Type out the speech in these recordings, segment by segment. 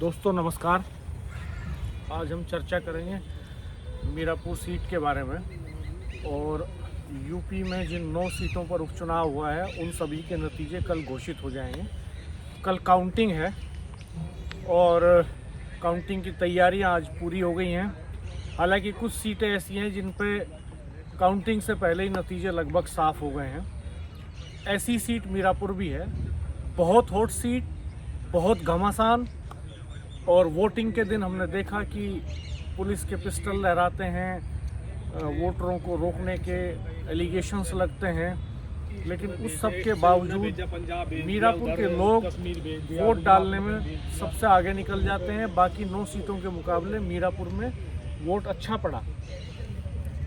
दोस्तों नमस्कार। आज हम चर्चा करेंगे मीरापुर सीट के बारे में और यूपी में जिन 9 सीटों पर उपचुनाव हुआ है उन सभी के नतीजे कल घोषित हो जाएंगे। कल काउंटिंग है और काउंटिंग की तैयारियां आज पूरी हो गई हैं। हालांकि कुछ सीटें ऐसी हैं जिन पे काउंटिंग से पहले ही नतीजे लगभग साफ हो गए हैं। ऐसी सीट मीरापुर भी है। बहुत हॉट सीट, बहुत घमासान, और वोटिंग के दिन हमने देखा कि पुलिस के पिस्टल लहराते हैं, वोटरों को रोकने के एलिगेशंस लगते हैं, लेकिन उस सब के बावजूद मीरापुर के लोग वोट डालने में सबसे आगे निकल जाते हैं। बाकी 9 सीटों के मुकाबले मीरापुर में वोट अच्छा पड़ा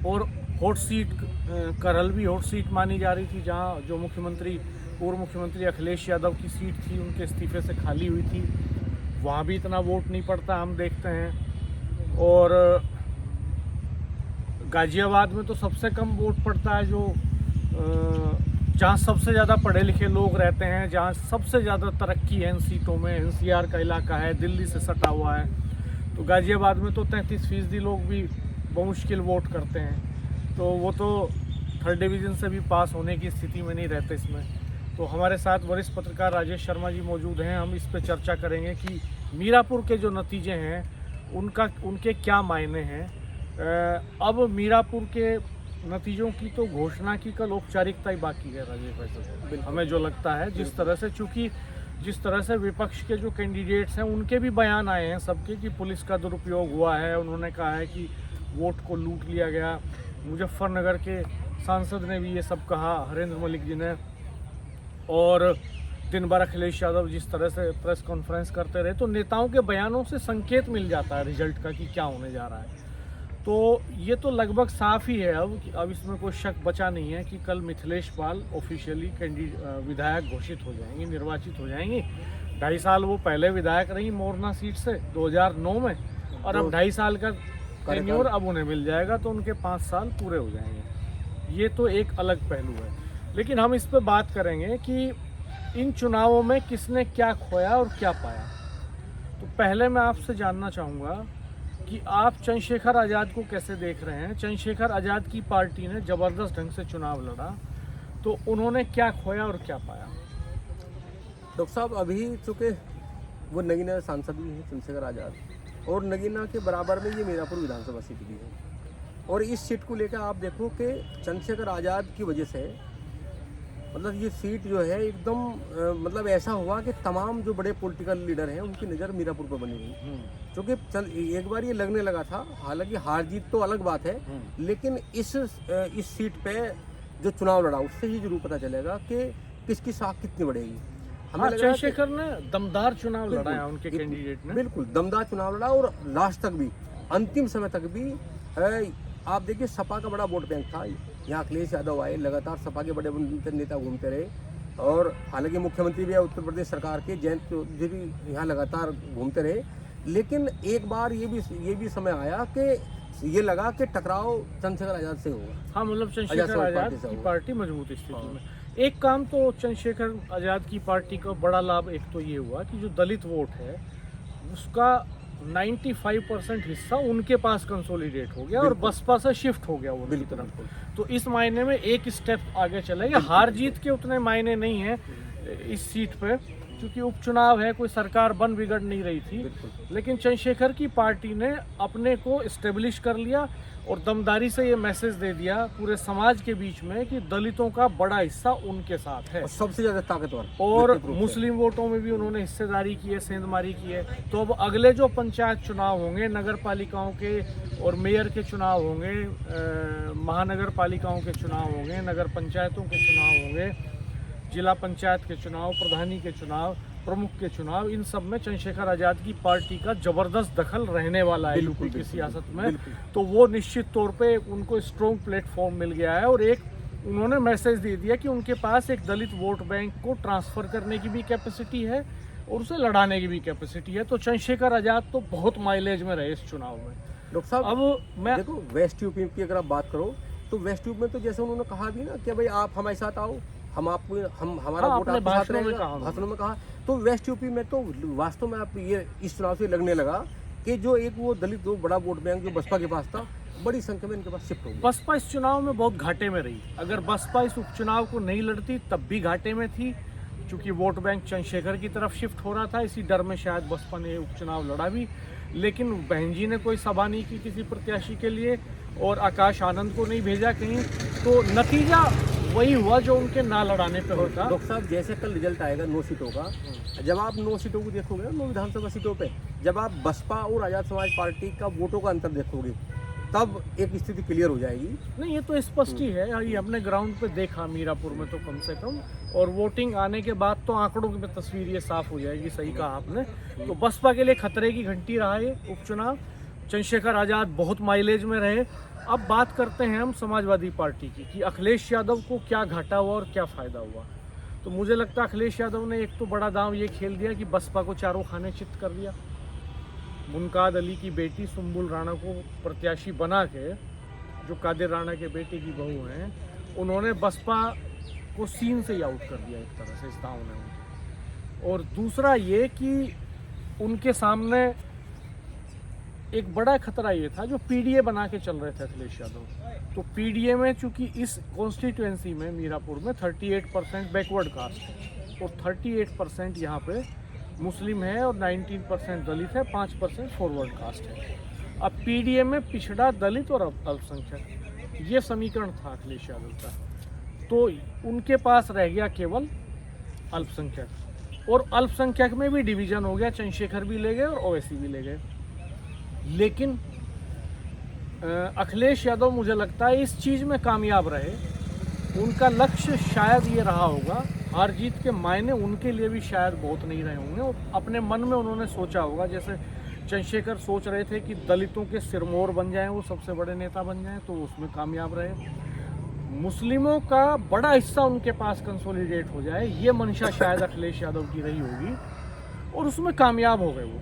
और हॉट सीट करहल भी हॉट सीट मानी जा रही थी, जहां जो पूर्व मुख्यमंत्री अखिलेश यादव की सीट थी उनके इस्तीफे से खाली हुई थी, वहाँ भी इतना वोट नहीं पड़ता हम देखते हैं। और गाजियाबाद में तो सबसे कम वोट पड़ता है, जो जहाँ सबसे ज़्यादा पढ़े लिखे लोग रहते हैं, जहाँ सबसे ज़्यादा तरक्की है इन सीटों में, एनसीआर का इलाका है, दिल्ली से सटा हुआ है। तो गाजियाबाद में तो 33% लोग भी बमुश्किल वोट करते हैं, तो वो तो 3rd डिवीज़न से भी पास होने की स्थिति में नहीं रहते इसमें। तो हमारे साथ वरिष्ठ पत्रकार राजेश शर्मा जी मौजूद हैं। हम इस पर चर्चा करेंगे कि मीरापुर के जो नतीजे हैं उनके क्या मायने हैं। अब मीरापुर के नतीजों की तो घोषणा की कल औपचारिकता ही बाकी है राजेश भाई साहब, हमें जो लगता है। जिस तरह से विपक्ष के जो कैंडिडेट्स हैं उनके भी बयान आए हैं सबके कि पुलिस का दुरुपयोग हुआ है। उन्होंने कहा है कि वोट को लूट लिया गया। मुजफ्फरनगर के सांसद ने भी ये सब कहा, हरेंद्र मलिक जी ने। और दिन भर अखिलेश यादव जिस तरह से प्रेस कॉन्फ्रेंस करते रहे, तो नेताओं के बयानों से संकेत मिल जाता है रिजल्ट का कि क्या होने जा रहा है। तो ये तो लगभग साफ ही है अब इसमें कोई शक बचा नहीं है कि कल मिथिलेश पाल ऑफिशियली विधायक घोषित हो जाएंगे, निर्वाचित हो जाएंगी। 2.5 साल वो पहले विधायक रही मोरना सीट से 2009 में, और अब 2.5 साल का टेन्योर अब उन्हें मिल जाएगा, तो उनके 5 साल पूरे हो जाएंगे। ये तो एक अलग पहलू है। लेकिन हम इस पर बात करेंगे कि इन चुनावों में किसने क्या खोया और क्या पाया। तो पहले मैं आपसे जानना चाहूँगा कि आप चंद्रशेखर आज़ाद को कैसे देख रहे हैं। चंद्रशेखर आज़ाद की पार्टी ने ज़बरदस्त ढंग से चुनाव लड़ा, तो उन्होंने क्या खोया और क्या पाया। डॉक्टर साहब, अभी चूँकि वो नगीना सांसद भी हैं चंद्रशेखर आज़ाद, और नगीना के बराबर में ये मीरापुर विधानसभा सीट भी है। और इस सीट को लेकर आप देखो कि चंद्रशेखर आज़ाद की वजह से मतलब ये सीट जो है एकदम मतलब ऐसा हुआ कि तमाम जो बड़े पॉलिटिकल लीडर हैं उनकी नज़र मीरापुर पर बनी हुई। क्योंकि एक बार ये लगने लगा था, हालांकि हार जीत तो अलग बात है, लेकिन इस सीट पे जो चुनाव लड़ा उससे ही जरूर पता चलेगा कि किसकी साख कितनी बढ़ेगी। हमें चंद्रशेखर ने दमदार चुनाव लड़ा, उनके कैंडिडेट ने बिल्कुल दमदार चुनाव लड़ा, और लास्ट तक भी, अंतिम समय तक भी आप देखिए सपा का बड़ा वोट बैंक था। यहाँ अखिलेश यादव आए, लगातार सपा के बड़े नेता घूमते रहे, और हालांकि मुख्यमंत्री भी उत्तर प्रदेश सरकार के जयंत चौधरी भी यहाँ लगातार घूमते रहे। लेकिन एक बार ये भी समय आया कि ये लगा कि टकराव चंद्रशेखर आज़ाद से होगा। हाँ, मतलब चंद्रशेखर आज़ाद की पार्टी मजबूत स्थिति में। एक काम तो चंद्रशेखर आज़ाद की पार्टी का बड़ा लाभ एक तो ये हुआ कि जो दलित वोट है उसका 95% हिस्सा उनके पास कंसोलिडेट हो गया और बसपा से शिफ्ट हो गया वो उनकी तरफ। तो इस मायने में एक स्टेप आगे चलेंगे। हार जीत के उतने मायने नहीं है इस सीट पे, क्योंकि उपचुनाव है, कोई सरकार बन बिगड़ नहीं रही थी। लेकिन चंद्रशेखर की पार्टी ने अपने को इस्टेब्लिश कर लिया और दमदारी से ये मैसेज दे दिया पूरे समाज के बीच में कि दलितों का बड़ा हिस्सा उनके साथ है, सबसे ज़्यादा ताकतवर। और मुस्लिम वोटों में भी उन्होंने हिस्सेदारी की है, सेंधमारी की है। तो अब अगले जो पंचायत चुनाव होंगे, नगर पालिकाओं के और मेयर के चुनाव होंगे, महानगर पालिकाओं के चुनाव होंगे, नगर पंचायतों के चुनाव होंगे, जिला पंचायत के चुनाव, प्रधानी के चुनाव, प्रमुख के चुनाव, इन सब में चंद्रशेखर आज़ाद की पार्टी का जबरदस्त दखल रहने वाला है यूपी की सियासत में। तो वो निश्चित तौर पे उनको स्ट्रॉन्ग प्लेटफॉर्म मिल गया है, और एक उन्होंने मैसेज दे दिया कि उनके पास एक दलित वोट बैंक को ट्रांसफ़र करने की भी कैपेसिटी है और उसे लड़ाने की भी कैपेसिटी है। तो चंद्रशेखर आज़ाद तो बहुत माइलेज में रहे इस चुनाव में। डॉक्टर साहब, अब मैं देखो वेस्ट यूपी की अगर आप बात करो तो वेस्ट यूपी में तो जैसे उन्होंने कहा भी ना कि भाई आप हमारे साथ आओ, हम आपको हमारा वोट आपके साथ रहेगा, भाषणों में कहा। तो वेस्ट यूपी में तो वास्तव में आप ये इस चुनाव से लगने लगा कि जो एक वो दलित जो बड़ा वोट बैंक जो बसपा के पास था, बड़ी संख्या में इनके पास शिफ्ट हो गया। बसपा इस चुनाव में बहुत घाटे में रही। अगर बसपा इस उपचुनाव को नहीं लड़ती तब भी घाटे में थी, क्योंकि वोट बैंक चंद्रशेखर की तरफ शिफ्ट हो रहा था। इसी डर में शायद बसपा ने उपचुनाव लड़ा भी, लेकिन बहन जी ने कोई सभा नहीं की किसी प्रत्याशी के लिए और आकाश आनंद को नहीं भेजा कहीं, तो नतीजा वही हुआ जो उनके ना लड़ाने पे होता। डॉक्टर साहब, जैसे कल रिजल्ट आएगा 9 सीटों का, जब आप 9 सीटों को देखोगे, 9 विधानसभा सीटों पे, जब आप बसपा और आज़ाद समाज पार्टी का वोटों का अंतर देखोगे, तब एक स्थिति क्लियर हो जाएगी। नहीं, ये तो स्पष्ट ही है, ये हमने ग्राउंड पे देखा मीरापुर में तो कम से कम, और वोटिंग आने के बाद तो आंकड़ों में तस्वीर ये साफ हो जाएगी। सही कहा आपने। तो बसपा के लिए खतरे की घंटी रहा ये उपचुनाव। चंद्रशेखर आज़ाद बहुत माइलेज में रहे। अब बात करते हैं हम समाजवादी पार्टी की कि अखिलेश यादव को क्या घाटा हुआ और क्या फ़ायदा हुआ। तो मुझे लगता है अखिलेश यादव ने एक तो बड़ा दांव ये खेल दिया कि बसपा को चारों खाने चित कर दिया। मुनकाद अली की बेटी सुम्बुल राणा को प्रत्याशी बना के, जो कादिर राणा के बेटे की बहू हैं, उन्होंने बसपा को सीन से ही आउट कर दिया एक तरह से इस दांव ने। और दूसरा ये कि उनके सामने एक बड़ा खतरा ये था, जो पीडीए बना के चल रहे थे अखिलेश यादव। तो पीडीए में चूंकि इस कॉन्स्टिट्यूएंसी में मीरापुर में 38% बैकवर्ड कास्ट है और 38% यहाँ पे मुस्लिम है और 19% दलित है, 5% फॉरवर्ड कास्ट है। अब पीडीए में पिछड़ा दलित और अल्पसंख्यक, ये समीकरण था अखिलेश यादव का। तो उनके पास रह गया केवल अल्पसंख्यक, और अल्पसंख्यक में भी डिवीजन हो गया। चंद्रशेखर भी ले गए और ओवैसी भी ले गए। लेकिन अखिलेश यादव मुझे लगता है इस चीज़ में कामयाब रहे। उनका लक्ष्य शायद ये रहा होगा, हार जीत के मायने उनके लिए भी शायद बहुत नहीं रहे होंगे। और अपने मन में उन्होंने सोचा होगा, जैसे चंद्रशेखर सोच रहे थे कि दलितों के सिरमौर बन जाएं, वो सबसे बड़े नेता बन जाएं, तो उसमें कामयाब रहे। मुस्लिमों का बड़ा हिस्सा उनके पास कंसोलिडेट हो जाए, ये मंशा शायद अखिलेश यादव की रही होगी और उसमें कामयाब हो गए वो।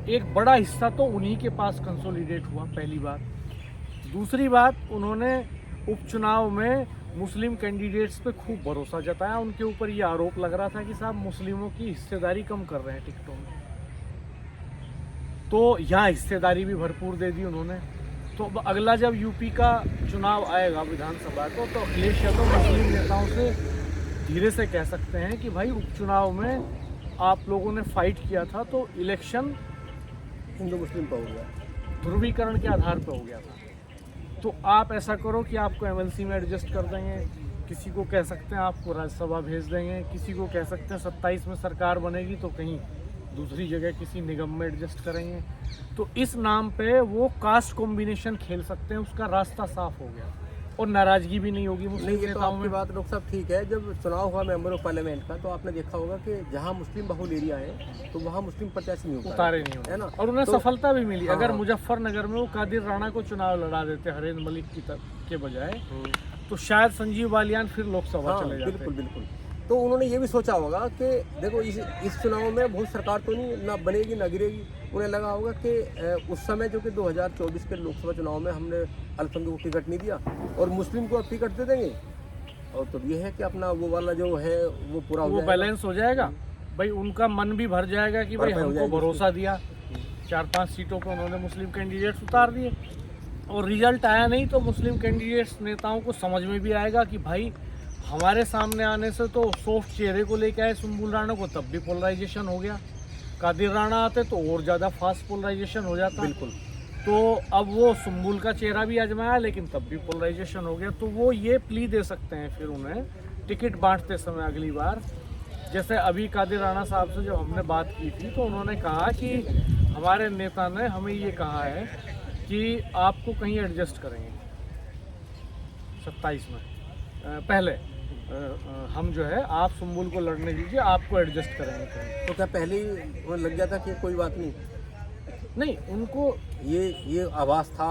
एक बड़ा हिस्सा तो उन्हीं के पास कंसोलिडेट हुआ, पहली बात। दूसरी बात, उन्होंने उपचुनाव में मुस्लिम कैंडिडेट्स पे खूब भरोसा जताया। उनके ऊपर ये आरोप लग रहा था कि साहब मुस्लिमों की हिस्सेदारी कम कर रहे हैं टिकटों में, तो यहाँ हिस्सेदारी भी भरपूर दे दी उन्होंने। तो अगला जब यूपी का चुनाव आएगा विधानसभा को, तो अखिलेश यादव मुस्लिम नेताओं से धीरे से कह सकते हैं कि भाई उपचुनाव में आप लोगों ने फाइट किया था, तो इलेक्शन हिंदू मुस्लिम का हो गया, ध्रुवीकरण के आधार पर हो गया था। तो आप ऐसा करो कि आपको एमएलसी में एडजस्ट कर देंगे, किसी को कह सकते हैं आपको राज्यसभा भेज देंगे, किसी को कह सकते हैं 27 में सरकार बनेगी तो कहीं दूसरी जगह किसी निगम में एडजस्ट करेंगे। तो इस नाम पे वो कास्ट कॉम्बिनेशन खेल सकते हैं, उसका रास्ता साफ हो गया और नाराजगी भी नहीं होगी मुस्लिम नहीं। ये तो नेताओं आपकी में। बात डॉक्टर साहब ठीक है। जब चुनाव हुआ मेंबर ऑफ पार्लियामेंट का, तो आपने देखा होगा कि जहां मुस्लिम बहुल एरिया है, तो वहां मुस्लिम प्रत्याशी नहीं उतारे नहीं है होने, ना, और उन्हें तो सफलता भी मिली। हाँ, अगर मुजफ्फरनगर में वो कादिर राणा को चुनाव लड़ा देते हरेंद्र मलिक के बजाय, तो शायद संजीव बालियान फिर लोकसभा चले जाते। बिल्कुल बिल्कुल। तो उन्होंने ये भी सोचा होगा कि देखो इस चुनाव में बहुत सरकार तो नहीं ना बनेगी ना गिरेगी। उन्हें लगा होगा कि उस समय जो कि 2024 के लोकसभा चुनाव में हमने अल्पसंख्यक को टिकट नहीं दिया और मुस्लिम को अब टिकट दे देंगे, और तो ये है कि अपना वो वाला जो है वो पूरा वो बैलेंस हो जाएगा। भाई उनका मन भी भर जाएगा कि भाई हमको भरोसा दिया, 4-5 सीटों पर उन्होंने मुस्लिम कैंडिडेट्स उतार दिए और रिजल्ट आया नहीं, तो मुस्लिम कैंडिडेट्स नेताओं को समझ में भी आएगा कि भाई हमारे सामने आने से तो सॉफ्ट चेहरे को लेके आए सुम्बुल राणा को, तब भी पोलराइजेशन हो गया। कादिर राणा आते तो और ज़्यादा फास्ट पोलराइजेशन हो जाता। बिल्कुल। तो अब वो सुम्बुल का चेहरा भी आजमाया, लेकिन तब भी पोलराइजेशन हो गया। तो वो ये प्ली दे सकते हैं फिर उन्हें टिकट बांटते समय अगली बार। जैसे अभी कादिर राणा साहब से जब हमने बात की थी, तो उन्होंने कहा कि हमारे नेता ने हमें ये कहा है कि आपको कहीं एडजस्ट करेंगे 27 में, पहले हम जो है आप सुम्बुल को लड़ने दीजिए, आपको एडजस्ट करेंगे कहीं। तो क्या पहले ही उन्हें लग गया था कि कोई बात नहीं? नहीं, उनको ये आवाज़ था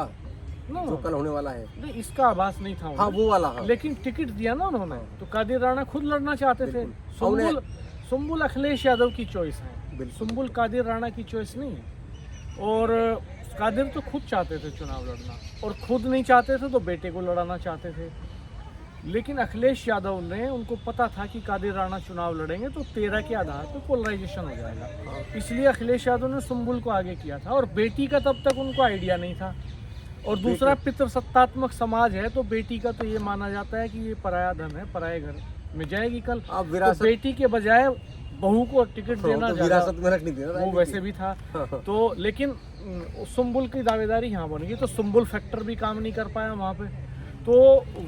ना, जो कल होने वाला है। नहीं, इसका आभास नहीं था उन्हें। हाँ, वो वाला। हाँ, लेकिन टिकट दिया ना उन्होंने, तो कादिर राणा खुद लड़ना चाहते थे। बिल्कुल। सुम्बुल अखिलेश यादव की चॉइस है, बिल्कुल। सुम्बुल कादिर राणा की चॉइस नहीं है। और कादिर तो खुद चाहते थे चुनाव लड़ना, और खुद नहीं चाहते थे तो बेटे को लड़ाना चाहते थे। लेकिन अखिलेश यादव ने, उनको पता था कि कादिर राणा चुनाव लड़ेंगे तो 13 के आधार पर पोलराइजेशन हो जाएगा, इसलिए अखिलेश यादव ने सुम्बुल को आगे किया था। और बेटी का तब तक उनको आइडिया नहीं था। और दूसरा, पितृसत्तात्मक समाज है तो बेटी का तो ये माना जाता है कि ये पराया धन है, पराये घर में जाएगी कल। आप तो विरासत बेटी के बजाय बहू को टिकट देना तो ज्यादा विरासत में रखनी थी ना वो राजनीति। वैसे भी था। तो लेकिन सुम्बुल की दावेदारी यहाँ बन गई, तो सुम्बुल फैक्टर भी काम नहीं कर पाया वहाँ पे। तो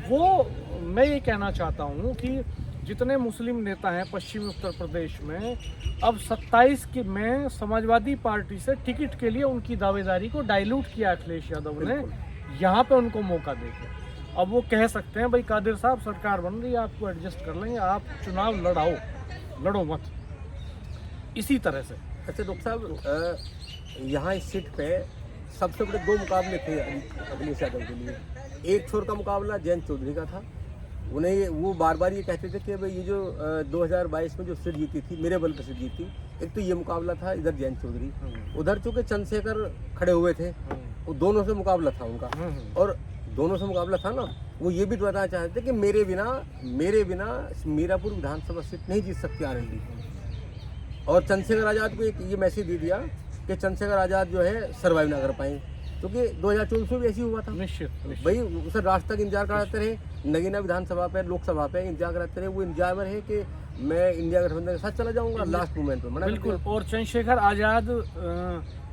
वो, मैं ये कहना चाहता हूँ कि जितने मुस्लिम नेता हैं पश्चिमी उत्तर प्रदेश में, अब 27 में समाजवादी पार्टी से टिकट के लिए उनकी दावेदारी को डाइल्यूट किया अखिलेश यादव ने, यहाँ पे उनको मौका देके। अब वो कह सकते हैं भाई कादिर साहब सरकार बन रही है, आपको एडजस्ट कर लेंगे, आप चुनाव लड़ो मत, इसी तरह से। अच्छा डॉक्टर साहब, यहाँ इस सीट पे सबसे बड़े 2 मुकाबले थे अखिलेश यादव के लिए। एक छोर का मुकाबला जयंत चौधरी का था। उन्हें वो बार बार ये कहते थे कि भाई ये जो 2022 में जो सीट जीती थी, मेरे बल पर सीट जीती। एक तो ये मुकाबला था इधर जयंत चौधरी, उधर चूँकि चंद्रशेखर खड़े हुए थे, वो दोनों से मुकाबला था उनका। और दोनों से मुकाबला था ना, वो ये भी बताना चाहते थे कि मेरे बिना मीरापुर विधानसभा सीट नहीं जीत सकती आरएलडी। और चंद्रशेखर आज़ाद को एक ये मैसेज दे दिया कि चंद्रशेखर आज़ाद जो है सर्वाइव ना कर पाए, क्योंकि 2024 में भी ऐसी हुआ था। निश्चित भाई उसे राष्ट्र तक इंतजार कराते रहे, नगीना विधानसभा पे, लोकसभा पे इंतजार कराते रहे। वो इंतजार में रहे कि मैं इंडिया गठबंधन के साथ चला जाऊंगा लास्ट मोमेंट पे, मना बिल्कुल। और चंद्रशेखर आज़ाद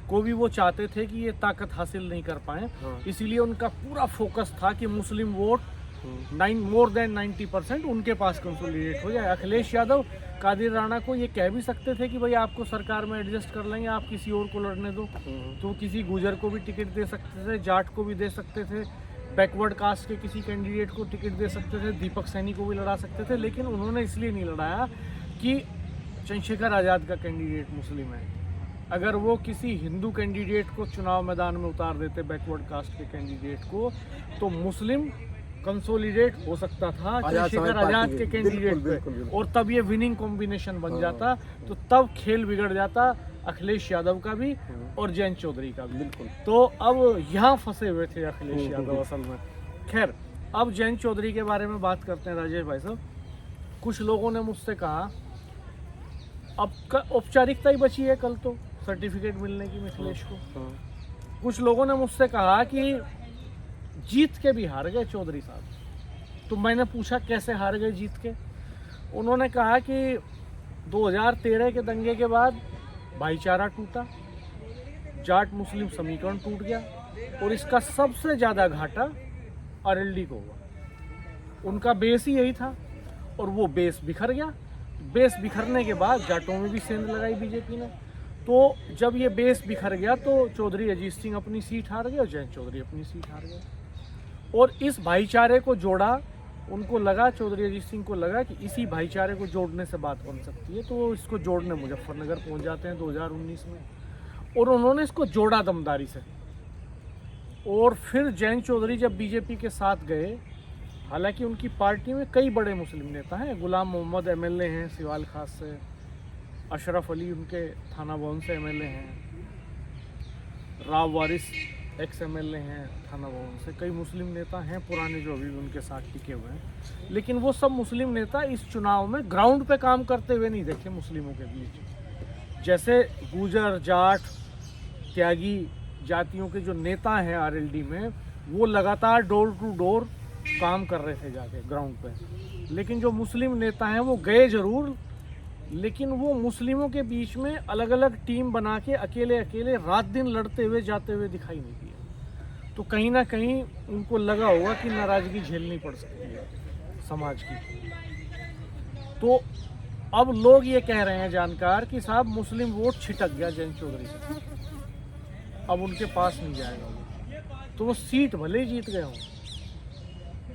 को भी वो चाहते थे कि ये ताकत हासिल नहीं कर पाए, इसीलिए उनका पूरा फोकस था कि मुस्लिम वोट मोर देन 90% उनके पास कंसोलिडेट हो जाए। अखिलेश यादव कादिर राणा को ये कह भी सकते थे कि भाई आपको सरकार में एडजस्ट कर लेंगे, आप किसी और को लड़ने दो, तो किसी गुजर को भी टिकट दे सकते थे, जाट को भी दे सकते थे, बैकवर्ड कास्ट के किसी कैंडिडेट को टिकट दे सकते थे, दीपक सैनी को भी लड़ा सकते थे। लेकिन उन्होंने इसलिए नहीं लड़ाया कि चंद्रशेखर आज़ाद का कैंडिडेट मुस्लिम है। अगर वो किसी हिंदू कैंडिडेट को चुनाव मैदान में उतार देते, बैकवर्ड कास्ट के कैंडिडेट को, तो मुस्लिम कंसोलिडेट हो सकता था चंद्रशेखर आज़ाद के कैंडिडेट पे, और तब ये विनिंग कॉम्बिनेशन बन जाता। तो तब खेल बिगड़ जाता अखिलेश यादव का भी और जयंत चौधरी का भी। बिल्कुल। तो अब यहाँ फंसे हुए थे अखिलेश यादव असल में। खैर, अब जयंत चौधरी के बारे में बात करते हैं राजेश भाई साहब। कुछ लोगों ने मुझसे कहा, अब औपचारिकता ही बची है कल तो सर्टिफिकेट मिलने की मिथिलेश को। कुछ लोगों ने मुझसे कहा कि जीत के भी हार गए चौधरी साहब। तो मैंने पूछा कैसे हार गए जीत के? उन्होंने कहा कि 2013 के दंगे के बाद भाईचारा टूटा, जाट मुस्लिम समीकरण टूट गया, और इसका सबसे ज़्यादा घाटा आरएलडी को हुआ। उनका बेस ही यही था, और वो बेस बिखर गया। बेस बिखरने के बाद जाटों में भी सेंध लगाई बीजेपी ने। तो जब ये बेस बिखर गया तो चौधरी अजीत सिंह अपनी सीट हार गए और जयंत चौधरी अपनी सीट हार गए। और इस भाईचारे को जोड़ा, उनको लगा, चौधरी अजीत सिंह को लगा कि इसी भाईचारे को जोड़ने से बात बन सकती है, तो वो इसको जोड़ने मुजफ्फरनगर पहुंच जाते हैं 2019 में, और उन्होंने इसको जोड़ा दमदारी से। और फिर जयंत चौधरी जब बीजेपी के साथ गए, हालांकि उनकी पार्टी में कई बड़े मुस्लिम नेता हैं, गुलाम मोहम्मद एमएलए हैं सिवाल खास से, अशरफ अली उनके थाना भवन से एमएलए हैं, राव वारिस एक्स एमएलए हैं थाना भवन से, कई मुस्लिम नेता हैं पुराने जो अभी भी उनके साथ टिके हुए हैं। लेकिन वो सब मुस्लिम नेता इस चुनाव में ग्राउंड पे काम करते हुए नहीं देखे मुस्लिमों के बीच। जैसे गुजर, जाट, त्यागी जातियों के जो नेता हैं आरएलडी में, वो लगातार डोर टू डोर काम कर रहे थे जाके ग्राउंड पे। लेकिन जो मुस्लिम नेता हैं वो गए ज़रूर, लेकिन वो मुस्लिमों के बीच में अलग अलग टीम बना के अकेले अकेले रात दिन लड़ते हुए जाते हुए दिखाई नहीं दिए। तो कहीं ना कहीं उनको लगा होगा कि नाराज़गी झेलनी पड़ सकती है समाज की। तो अब लोग ये कह रहे हैं जानकार कि साहब मुस्लिम वोट छिटक गया जयंत चौधरी से, अब उनके पास नहीं जाएगा वो। तो वो सीट भले ही जीत गए हों,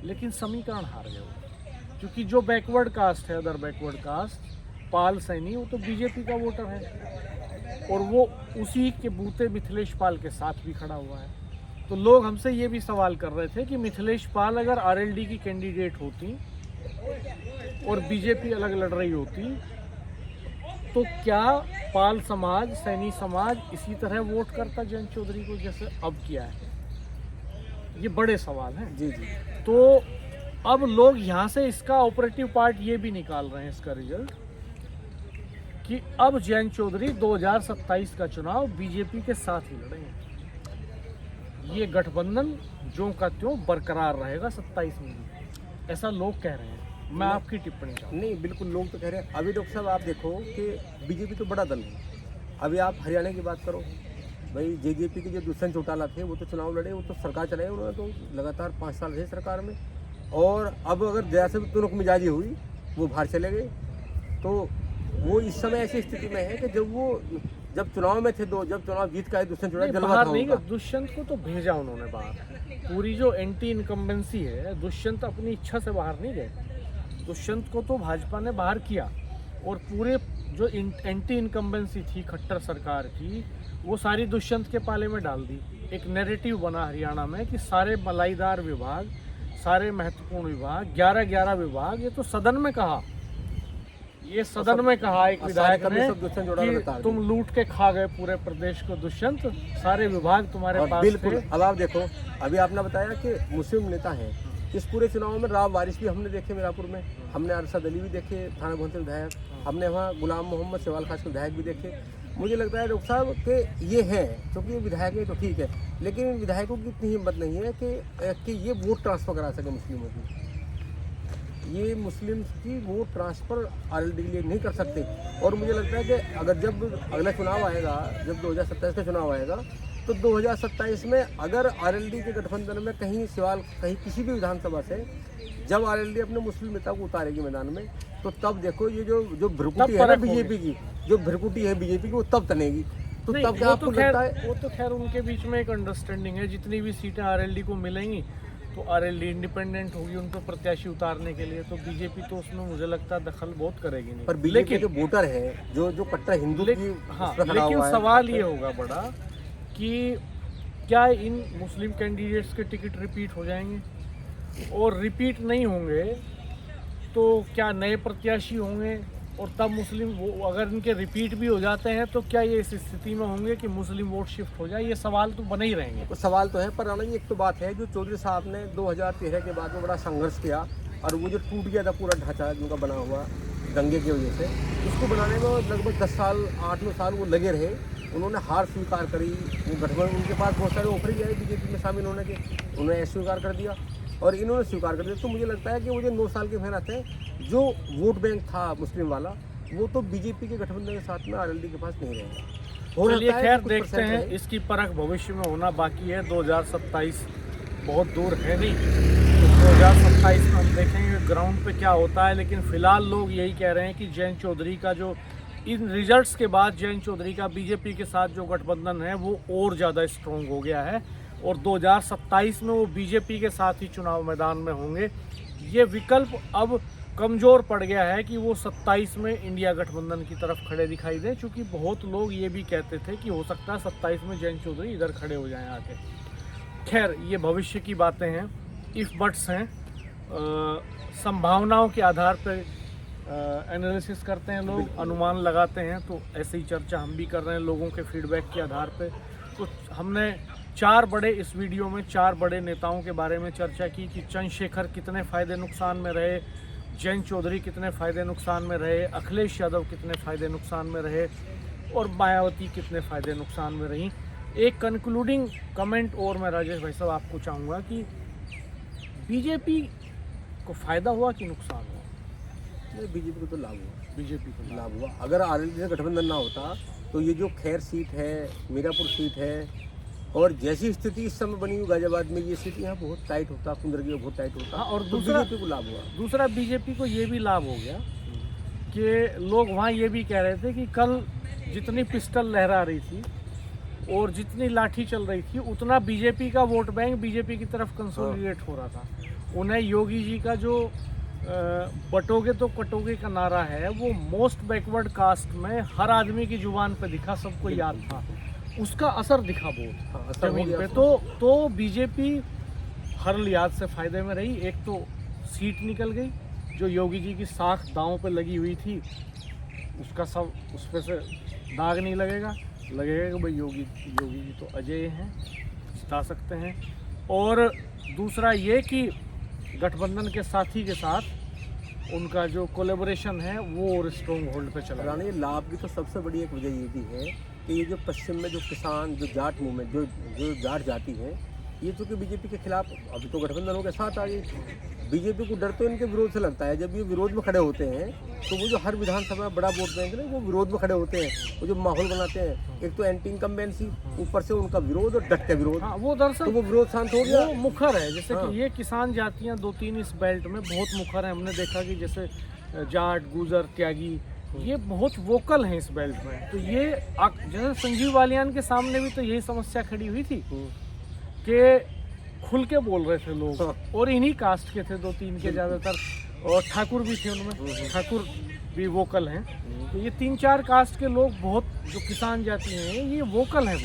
लेकिन समीकरण हार गए वो, क्योंकि जो बैकवर्ड कास्ट है, अदर बैकवर्ड कास्ट, पाल सैनी, वो तो बीजेपी का वोटर है, और वो उसी के बूते मिथिलेश पाल के साथ भी खड़ा हुआ है। तो लोग हमसे ये भी सवाल कर रहे थे कि मिथिलेश पाल अगर आरएलडी की कैंडिडेट होती और बीजेपी अलग लड़ रही होती, तो क्या पाल समाज, सैनी समाज इसी तरह वोट करता जयंत चौधरी को जैसे अब किया है? ये बड़े सवाल हैं। जी जी। तो अब लोग यहाँ से इसका ऑपरेटिव पार्ट ये भी निकाल रहे हैं, इसका रिजल्ट, कि अब जयंत चौधरी 2027 का चुनाव बीजेपी के साथ ही लड़ेंगे। ये गठबंधन ज्यों का त्यों बरकरार रहेगा 27 में भी, ऐसा लोग कह रहे हैं। मैं आपकी टिप्पणी चाहूँ। नहीं, बिल्कुल लोग तो कह रहे हैं। अभी डॉक्टर साहब आप देखो कि बीजेपी तो बड़ा दल है। अभी आप हरियाणा की बात करो, भाई जेजेपी के जो दुष्यंत चौटाला थे वो तो चुनाव लड़े, वो तो सरकार चलाए, उन्होंने तो लगातार 5 साल रहे सरकार में। और अब अगर जैसे भी तुनक मिजाजी हुई वो बाहर चले गए, तो वो इस समय ऐसी स्थिति में है कि जब चुनाव में थे जब चुनाव जीत का है दुष्यंत चौटाला बाहर नहीं गए, दुष्यंत को तो भेजा उन्होंने बाहर। पूरी जो एंटी इनकम्बेंसी है, दुष्यंत अपनी इच्छा से बाहर नहीं गए, दुष्यंत को तो भाजपा ने बाहर किया। और पूरे जो एंटी इनकम्बेंसी थी खट्टर सरकार की, वो सारी दुष्यंत के पाले में डाल दी। एक नैरेटिव बना हरियाणा में कि सारे मलाईदार विभाग, सारे महत्वपूर्ण विभाग, 11 विभाग, ये तो सदन में कहा, ये सदन में कहा एक विधायक ने कि तुम लूट के खा गए पूरे प्रदेश को दुष्यंत, सारे विभाग तुम्हारे पास बिल्कुल। अब आप देखो, अभी आपने बताया कि मुस्लिम नेता हैं, इस पूरे चुनाव में राव वारिस भी हमने देखे मीरापुर में, हमने अरशद अली भी देखे थाना भवन से विधायक, हमने वहाँ गुलाम मोहम्मद सेवाल खास के विधायक भी देखे। मुझे लगता है डॉक्टर साहब कि ये हैं, क्योंकि ये विधायक है तो ठीक है, लेकिन इन विधायकों की इतनी हिम्मत नहीं है कि ये वोट ट्रांसफ़र करा सके मुस्लिमों की। ये मुस्लिम की वोट ट्रांसफ़र आरएलडी के लिए नहीं कर सकते। और मुझे लगता है कि अगर जब अगला चुनाव आएगा, जब 2027 का चुनाव आएगा, तो 2027 में अगर आरएलडी के गठबंधन में कहीं किसी भी विधानसभा से जब आरएलडी अपने मुस्लिम नेता को उतारेगी मैदान में, तो तब देखो ये जो भ्रकुटी है ना बीजेपी की, जो भ्रकुटी है बीजेपी की, वो तब तनेगी। तो तब क्या आपको लगता है? वो तो खैर उनके बीच में एक अंडरस्टैंडिंग है, जितनी भी सीटें आरएलडी को मिलेंगी तो आरएलडी इंडिपेंडेंट होगी उन पर प्रत्याशी उतारने के लिए, तो बीजेपी तो उसमें मुझे लगता है दखल बहुत करेगी नहीं। पर बीजेपी के वोटर है जो कट्टर हिंदू की, हाँ, लेकिन सवाल ये होगा बड़ा कि क्या इन मुस्लिम कैंडिडेट्स के टिकट रिपीट हो जाएंगे, और रिपीट नहीं होंगे तो क्या नए प्रत्याशी होंगे, और तब मुस्लिम अगर इनके रिपीट भी हो जाते हैं तो क्या ये इस स्थिति में होंगे कि मुस्लिम वोट शिफ्ट हो जाए? ये सवाल तो बने ही रहेंगे। तो सवाल तो है, पर राणा जी एक तो बात है, जो चौधरी साहब ने 2013 के बाद में बड़ा संघर्ष किया, और वो जो टूट गया था पूरा ढांचा जिनका बना हुआ दंगे की वजह से, उसको बनाने में लगभग 10 साल 8-9 साल वो लगे रहे। उन्होंने हार स्वीकार करी, वो गठबंधन, उनके पास बहुत सारे ऑफर ही आए बीजेपी में शामिल होने के, उन्होंने स्वीकार कर दिया और इन्होंने स्वीकार कर दिया। तो मुझे लगता है कि वो जो 9 साल की मेहनत है, जो वोट बैंक था मुस्लिम वाला, वो तो बीजेपी के गठबंधन के साथ में आरएलडी के पास नहीं रहेगा। चलिए खैर देखते हैं, इसकी परख भविष्य में होना बाकी है। 2027 बहुत दूर है नहीं, तो 2027 में हम देखेंगे ग्राउंड पे क्या होता है। लेकिन फिलहाल लोग यही कह रहे हैं कि जयंत चौधरी का जो इन रिजल्ट्स के बाद जयंत चौधरी का बीजेपी के साथ जो गठबंधन है वो और ज़्यादा स्ट्रॉन्ग हो गया है, और 2027 में वो बीजेपी के साथ ही चुनाव मैदान में होंगे। ये विकल्प अब कमज़ोर पड़ गया है कि वो 27 में इंडिया गठबंधन की तरफ खड़े दिखाई दें, क्योंकि बहुत लोग ये भी कहते थे कि हो सकता है 27 में जयंत चौधरी इधर खड़े हो जाएं आके। खैर ये भविष्य की बातें हैं, इफ बट्स हैं, संभावनाओं के आधार पर एनालिसिस करते हैं लोग, अनुमान लगाते हैं। तो ऐसे ही चर्चा हम भी कर रहे हैं लोगों के फीडबैक के आधार पर। तो हमने 4 बड़े इस वीडियो में 4 बड़े नेताओं के बारे में चर्चा की कि चंद्रशेखर कितने फ़ायदे नुकसान में रहे, जयंत चौधरी कितने फ़ायदे नुकसान में रहे, अखिलेश यादव कितने फ़ायदे नुकसान में रहे, और मायावती कितने फ़ायदे नुकसान में रहीं। एक कंक्लूडिंग कमेंट और मैं राजेश भाई साहब आपको चाहूँगा कि बीजेपी को फ़ायदा हुआ कि नुकसान हुआ? नहीं, बीजेपी को तो लाभ हुआ। बीजेपी को लाभ हुआ। अगर आरएलडी से गठबंधन ना होता तो ये जो खैर सीट है, मीरापुर सीट है, और जैसी स्थिति इस समय बनी हुई गाजियाबाद में, ये सीट यहाँ बहुत टाइट होता, कुंदरगी में बहुत टाइट होता। हाँ, और तो दूसरा बीजेपी को लाभ हुआ। दूसरा बीजेपी को ये भी लाभ हो गया कि लोग वहाँ ये भी कह रहे थे कि कल जितनी पिस्टल लहरा रही थी और जितनी लाठी चल रही थी, उतना बीजेपी का वोट बैंक बीजेपी की तरफ कंसोलिडेट हो रहा था। उन्हें योगी जी का जो बटोगे तो कटोगे का नारा है, वो मोस्ट बैकवर्ड कास्ट में हर आदमी की जुबान पे दिखा, सबको याद था, उसका असर दिखा बहुत जमीन पे। तो बीजेपी हर लिहाज से फ़ायदे में रही। एक तो सीट निकल गई, जो योगी जी की साख दांव पे लगी हुई थी, उसका सब उस पर से दाग नहीं लगेगा कि भाई योगी जी तो अजय हैं, जिता सकते हैं। और दूसरा ये कि गठबंधन के साथी के साथ उनका जो कोलेबोरेशन है वो और स्ट्रॉन्ग होल्ड पे चला। रानी लाभ भी तो सबसे बड़ी एक वजह ये भी है कि ये जो पश्चिम में जो किसान जो जाट मूवमेंट जो जाट जाति है, ये चूँकि बीजेपी के खिलाफ अभी तो गठबंधनों के साथ आ गई, बीजेपी को डर तो इनके विरोध से लगता है। जब ये विरोध में खड़े होते हैं तो वो जो हर विधानसभा में बड़ा वोट बैंक ना वो विरोध में खड़े होते हैं, वो जो माहौल बनाते हैं, एक तो एंटी इनकम्बेंसी, ऊपर से उनका विरोध और डट के विरोध। हाँ, वो दरअसल तो वो विरोध शांत हो गया। वो मुखर है, जैसे हाँ। कि ये किसान जातियां 2-3 इस बेल्ट में बहुत मुखर हैं। हमने देखा कि जैसे जाट, गुजर, त्यागी ये बहुत वोकल हैं इस बेल्ट में। तो ये जैसे संजीव बालियान के सामने भी तो यही समस्या खड़ी हुई थी कि खुल के बोल रहे थे लोग, हाँ। और इन्हीं कास्ट के थे 2-3 के ज़्यादातर, और ठाकुर भी थे उनमें, ठाकुर भी वोकल हैं। तो ये 3-4 कास्ट के लोग बहुत, जो किसान जाति हैं ये वोकल हैं,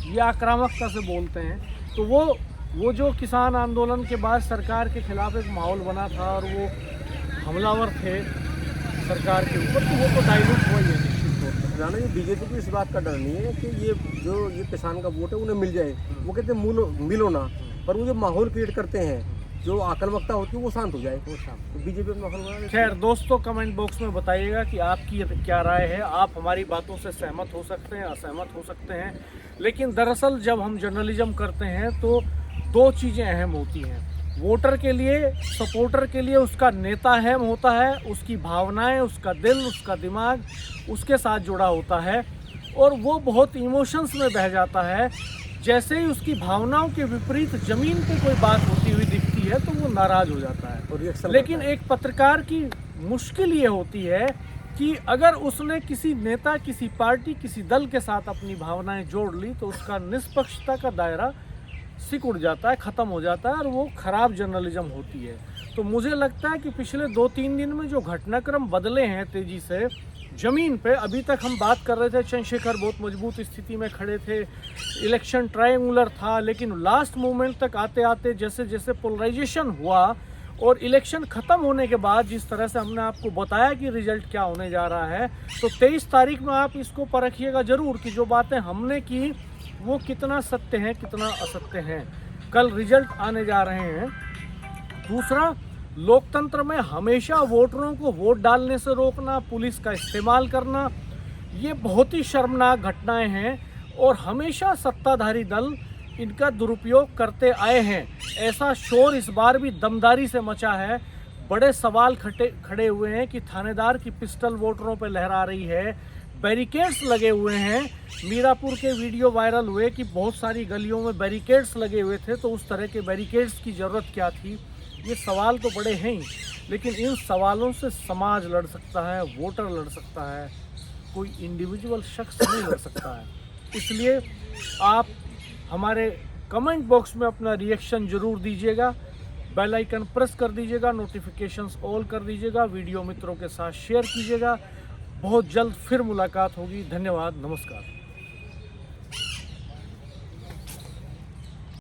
ये आक्रामकता से बोलते हैं। तो वो जो किसान आंदोलन के बाद सरकार के खिलाफ एक माहौल बना था और वो हमलावर थे सरकार के ऊपर, तो वो तो डाइल्यूट हुआ ही है निश्चित तौर पर। राणा जी, बीजेपी को इस बात का डर नहीं है कि ये किसान का वोट है उन्हें मिल जाए, वो कहते हैं मिलो ना, पर वो जो माहौल क्रिएट करते हैं, जो आक्रामकता होती है वो शांत हो जाए। तो बीजेपी में माहौल बना। खैर दोस्तों, कमेंट बॉक्स में बताइएगा कि आपकी क्या राय है। आप हमारी बातों से सहमत हो सकते हैं, असहमत हो सकते हैं, लेकिन दरअसल जब हम जर्नलिज्म करते हैं तो 2 चीज़ें अहम होती हैं। वोटर के लिए, सपोर्टर के लिए उसका नेता अहम होता है, उसकी भावनाएं, उसका दिल, उसका दिमाग उसके साथ जुड़ा होता है, और वो बहुत इमोशंस में बह जाता है। जैसे ही उसकी भावनाओं के विपरीत ज़मीन पे कोई बात होती हुई दिखती है तो वो नाराज़ हो जाता है। और रिएक्शन लेकिन एक पत्रकार की मुश्किल ये होती है कि अगर उसने किसी नेता, किसी पार्टी, किसी दल के साथ अपनी भावनाएं जोड़ ली तो उसका निष्पक्षता का दायरा सिकुड़ जाता है, ख़त्म हो जाता है, और वो ख़राब जर्नलिज्म होती है। तो मुझे लगता है कि पिछले 2-3 दिन में जो घटनाक्रम बदले हैं तेज़ी से ज़मीन पे, अभी तक हम बात कर रहे थे चंद्रशेखर बहुत मजबूत स्थिति में खड़े थे, इलेक्शन ट्रायंगुलर था, लेकिन लास्ट मोमेंट तक आते आते जैसे जैसे पोलराइजेशन हुआ और इलेक्शन ख़त्म होने के बाद जिस तरह से हमने आपको बताया कि रिजल्ट क्या होने जा रहा है, तो 23 तारीख में आप इसको परखिएगा ज़रूर कि जो बातें हमने की वो कितना सत्य है, कितना असत्य है। कल रिजल्ट आने जा रहे हैं। दूसरा, लोकतंत्र में हमेशा वोटरों को वोट डालने से रोकना, पुलिस का इस्तेमाल करना, ये बहुत ही शर्मनाक घटनाएं हैं और हमेशा सत्ताधारी दल इनका दुरुपयोग करते आए हैं। ऐसा शोर इस बार भी दमदारी से मचा है। बड़े सवाल खड़े हुए हैं कि थानेदार की पिस्टल वोटरों पर लहरा रही है, बैरिकेड्स लगे हुए हैं। मीरापुर के वीडियो वायरल हुए कि बहुत सारी गलियों में बैरिकेड्स लगे हुए थे, तो उस तरह के बैरिकेड्स की ज़रूरत क्या थी? ये सवाल तो बड़े हैं ही, लेकिन इन सवालों से समाज लड़ सकता है, वोटर लड़ सकता है, कोई इंडिविजुअल शख्स नहीं लड़ सकता है। इसलिए आप हमारे कमेंट बॉक्स में अपना रिएक्शन ज़रूर दीजिएगा, बेल आइकन प्रेस कर दीजिएगा, नोटिफिकेशंस ऑल कर दीजिएगा, वीडियो मित्रों के साथ शेयर कीजिएगा। बहुत जल्द फिर मुलाकात होगी। धन्यवाद, नमस्कार।